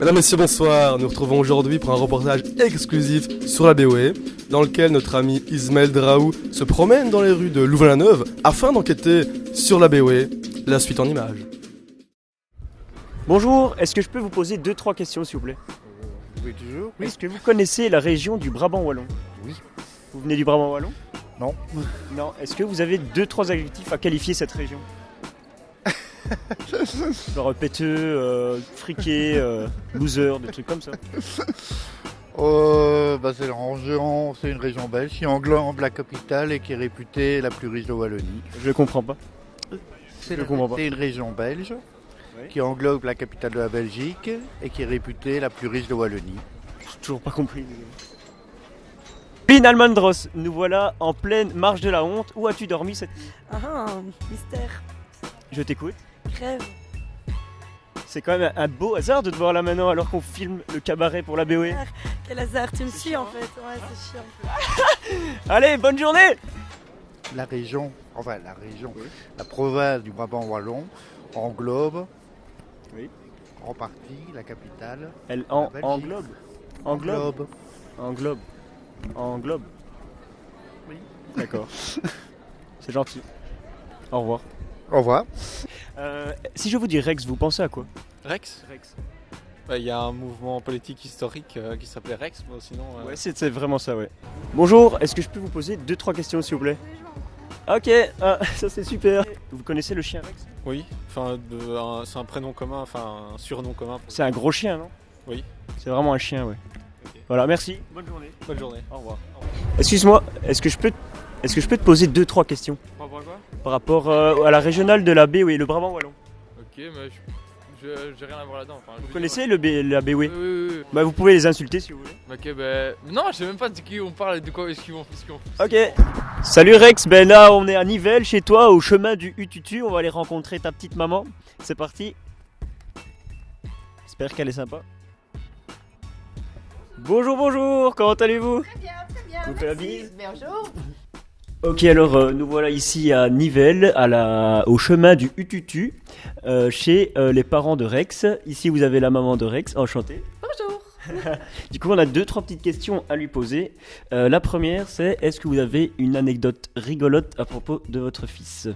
Mesdames, Messieurs, bonsoir. Nous retrouvons aujourd'hui pour un reportage exclusif sur la BOE, dans lequel notre ami Ismaël Draou se promène dans les rues de Louvain-la-Neuve afin d'enquêter sur la BOE. La suite en images. Bonjour, est-ce que je peux vous poser 2-3 questions s'il vous plaît? Oui, toujours. Oui. Est-ce que vous connaissez la région du Brabant Wallon? Oui. Vous venez du Brabant Wallon? Non. Non. Est-ce que vous avez 2-3 adjectifs à qualifier cette région? Genre péteux, friqué, loser, des trucs comme ça. C'est une région belge qui englobe la capitale et qui est réputée la plus riche de Wallonie. Je comprends pas. C'est comprends pas. une région belge Oui. qui englobe la capitale de la Belgique et qui est réputée la plus riche de Wallonie. J'ai toujours pas compris. Lynn Almendros, nous voilà en pleine marche de la honte. Où as-tu dormi cette nuit? Ah, mystère, Je t'écoute. crève. C'est quand même un beau hasard de te voir là maintenant alors qu'on filme le cabaret pour la BOE. Quel hasard, tu me suis en fait. Ouais, c'est chiant. Allez, bonne journée! La province du Brabant Wallon englobe Oui. en partie la capitale. Elle La Belgique. englobe. Englobe. Oui. D'accord. C'est gentil. Au revoir. Au revoir. Si je vous dis Rex, vous pensez à quoi? Rex. Rex. Il y a un mouvement politique historique qui s'appelait Rex, mais sinon... Ouais, c'est vraiment ça, ouais. Bonjour, est-ce que je peux vous poser 2-3 questions s'il vous plaît? Ok, ça c'est super. Vous connaissez le chien Rex? Oui, c'est un prénom commun, enfin un surnom commun. C'est un gros chien, non? Oui. C'est vraiment un chien, ouais. Ok. Voilà, merci. Bonne journée. Bonne journée. Au revoir. Excuse-moi, est-ce que je peux te poser 2-3 questions Par rapport à quoi? par rapport à la régionale de la BOE, le Brabant Wallon? Ok, mais j'ai rien à voir là-dedans. Vous connaissez la BOE? Oui. Bah, vous pouvez les insulter si vous voulez. Ok, non, je sais même pas de qui on parle, de quoi est-ce qu'ils vont. Ok. Salut Rex, ben là on est à Nivelles chez toi au chemin du Ututu, on va aller rencontrer ta petite maman. C'est parti. J'espère qu'elle est sympa. Bonjour, comment allez-vous? Très bien. Vous faites la merci. bise? Bonjour. Ok, alors nous voilà ici à Nivelles, au chemin du Ututu, chez les parents de Rex. Ici vous avez la maman de Rex, enchantée. Bonjour. Du coup on a 2-3 petites questions à lui poser. La première c'est, est-ce que vous avez une anecdote rigolote à propos de votre fils?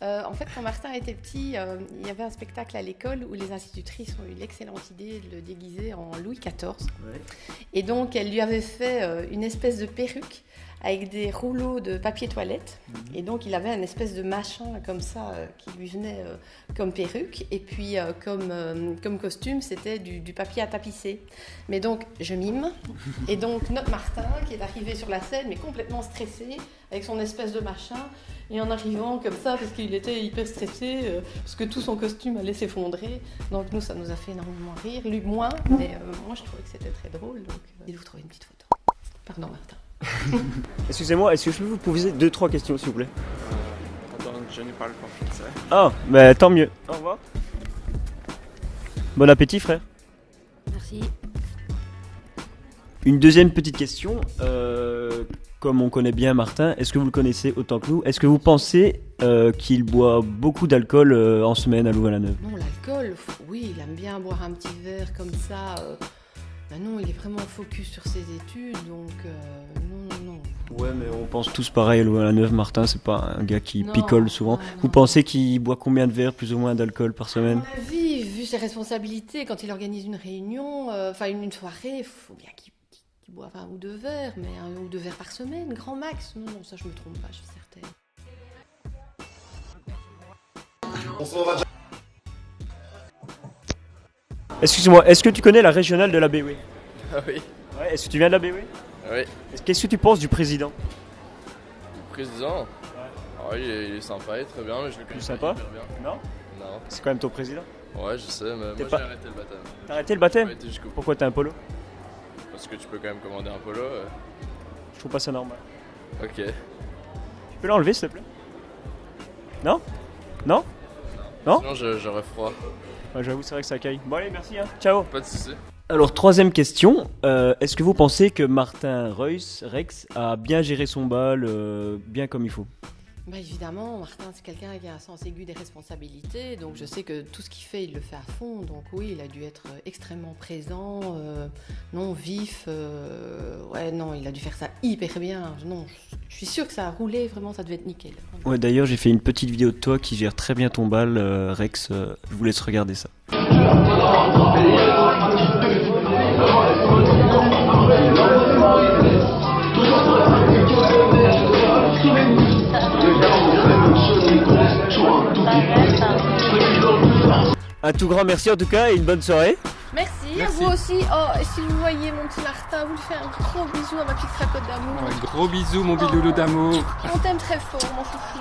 En fait, quand Martin était petit, il y avait un spectacle à l'école où les institutrices ont eu l'excellente idée de le déguiser en Louis XIV. Ouais. Et donc, elles lui avaient fait une espèce de perruque avec des rouleaux de papier toilette. Et donc, il avait un espèce de machin comme ça qui lui venait comme perruque. Et puis, comme costume, c'était du papier à tapisser. Mais donc, je mime. Et donc, notre Martin, qui est arrivé sur la scène, mais complètement stressé, avec son espèce de machin, et en arrivant comme ça, parce qu'il était hyper stressé, parce que tout son costume allait s'effondrer. Donc, nous, ça nous a fait énormément rire. Lui, moins, mais moi, je trouvais que c'était très drôle. Donc, il vous trouver une petite photo. Pardon, Martin. Excusez-moi, est-ce que je peux vous poser 2-3 questions s'il vous plaît? Attends, je ne parle pas français. Ah, bah tant mieux. Au revoir. Bon appétit frère. Merci. Une deuxième petite question. Comme on connaît bien Martin, est-ce que vous le connaissez autant que nous? Est-ce que vous pensez qu'il boit beaucoup d'alcool en semaine à Louvain-la-Neuve? Non, l'alcool, oui, il aime bien boire un petit verre comme ça. Non, il est vraiment focus sur ses études, donc non. Ouais, mais on pense tous pareil à Louvain-la-Neuve. Martin, c'est pas un gars qui Non, picole souvent. non. Vous pensez qu'il boit combien de verres plus ou moins d'alcool par À semaine? mon avis, vu ses responsabilités, quand il organise une réunion, une soirée, il faut bien qu'il boive un ou deux verres, mais un ou deux verres par semaine, grand max. Non, ça je me trompe pas, je suis certaine. Excuse-moi, est-ce que tu connais la régionale de la BOE? Ah oui. Ouais, est-ce que tu viens de la BOE? Oui. Qu'est-ce que tu penses du président? Le président. Ah, il est sympa, il est très bien, mais je le connais sympa? pas hyper bien. Non? Non. C'est quand même ton président. Ouais, je sais, mais T'es moi pas- j'ai arrêté le baptême. T'as arrêté le baptême? J'ai arrêté jusqu'au bout. Pourquoi t'as un polo? Parce que tu peux quand même commander un polo. Je trouve pas ça normal. Ok. Tu peux l'enlever s'il te plaît? Non? Non? Non? Sinon j'aurais froid. Ouais, j'avoue, c'est vrai que ça caille. Bon allez, merci hein. Ciao. Pas de soucis. Alors troisième question, est-ce que vous pensez que Martin Rex a bien géré son bal, bien comme il faut? Bah évidemment, Martin, c'est quelqu'un qui a un sens aigu des responsabilités, donc je sais que tout ce qu'il fait, il le fait à fond. Donc oui, il a dû être extrêmement présent, non, vif. Ouais, non, il a dû faire ça hyper bien. Non, je suis sûre que ça a roulé, vraiment, ça devait être nickel. Ouais, d'ailleurs, j'ai fait une petite vidéo de toi qui gère très bien ton bal, Rex. Je vous laisse regarder ça. Un tout grand merci en tout cas et une bonne soirée. Merci, à vous aussi. Oh, et si vous voyez mon petit Martin, vous lui faites un gros bisou à ma petite cracotte d'amour. Un gros bisou, mon biloulou d'amour. On t'aime très fort, mon chouchou.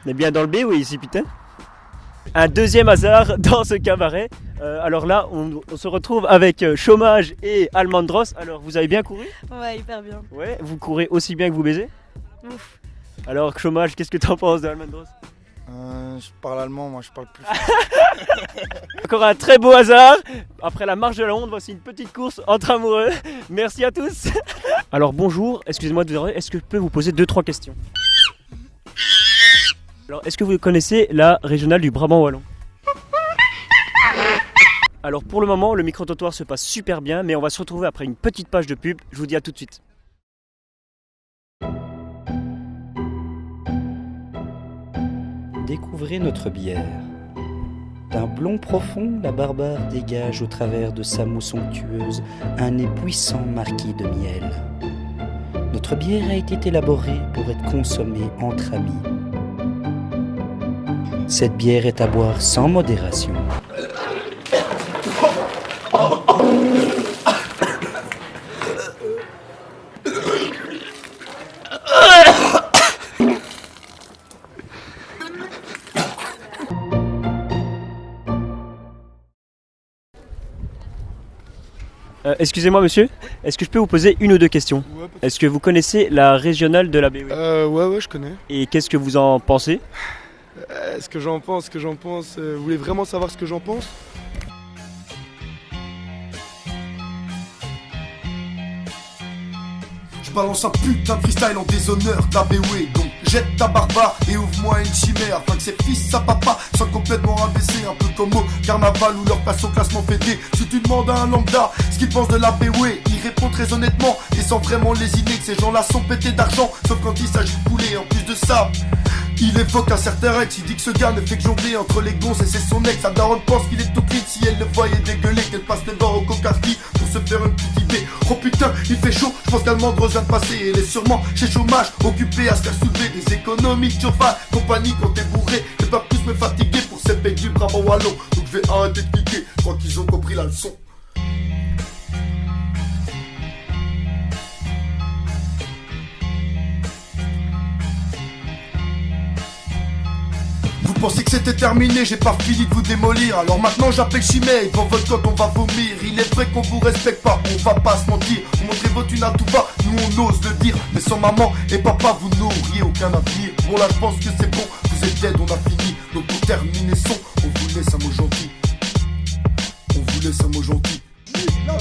On est bien dans le B, oui, ici, putain. Un deuxième hasard dans ce cabaret. Alors là, on se retrouve avec Chômage et Almandros. Alors, vous avez bien couru? Ouais, hyper bien. Ouais, vous courez aussi bien que vous baisez? Ouf. Alors, Chômage, qu'est-ce que t'en penses d'Almandros? Je parle allemand, moi je parle plus. Encore un très beau hasard. Après la marche de la honte, voici une petite course entre amoureux. Merci à tous. Alors bonjour, excusez-moi de vous arrêter, est-ce que je peux vous poser 2-3 questions? Alors, est-ce que vous connaissez la régionale du Brabant Wallon? Alors pour le moment, le micro-trottoir se passe super bien, mais on va se retrouver après une petite page de pub. Je vous dis à tout de suite. Découvrez notre bière. D'un blond profond, la Barbare dégage au travers de sa moue somptueuse un nez puissant marquis de miel. Notre bière a été élaborée pour être consommée entre amis. Cette bière est à boire sans modération. Excusez-moi monsieur, est-ce que je peux vous poser une ou deux questions? Est-ce que vous connaissez la régionale de la BOE? Ouais, je connais. Et qu'est-ce que vous en pensez? Ce que j'en pense, vous voulez vraiment savoir ce que j'en pense? Je balance un putain de freestyle en déshonneur de la BOE. Donc jette ta barbare et ouvre-moi une chimère afin que ses fils à papa soient complètement rabaissés. Un peu comme au carnaval ou leur place au classement fédé. Si tu demandes à un lambda ce qu'il pense de la BOE, il répond très honnêtement et sans vraiment lésiner que ces gens-là sont pétés d'argent. Sauf quand il s'agit de poulet. En plus de ça, il évoque un certain Rex, il dit que ce gars ne fait que jongler entre les gonzes et c'est son ex. Sa daronne pense qu'il est tout clean si elle le voyait dégueuler, qu'elle passe les bords au coca-ski pour se faire une petite idée. Oh putain, il fait chaud, je pense qu'Almandros vient de passer. Elle est sûrement chez Chômage, occupée à se faire soulever des économies de chauffage. Compagnie quand t'es bourré, je vais pas plus me fatiguer pour ces mecs du Brabant Wallon. Donc je vais arrêter de cliquer, je crois qu'ils ont compris la leçon. Vous pensez que c'était terminé, j'ai pas fini de vous démolir. Alors maintenant j'appelle Chimay, pour votre code on va vomir. Il est vrai qu'on vous respecte pas, on va pas se mentir. Vous montrez vos thunes à tout va, nous on ose le dire. Mais sans maman et papa vous n'auriez aucun avenir. Bon là je pense que c'est bon, vous êtes dead, on a fini. Donc pour terminer son, on vous laisse un mot gentil. On vous laisse un mot gentil. La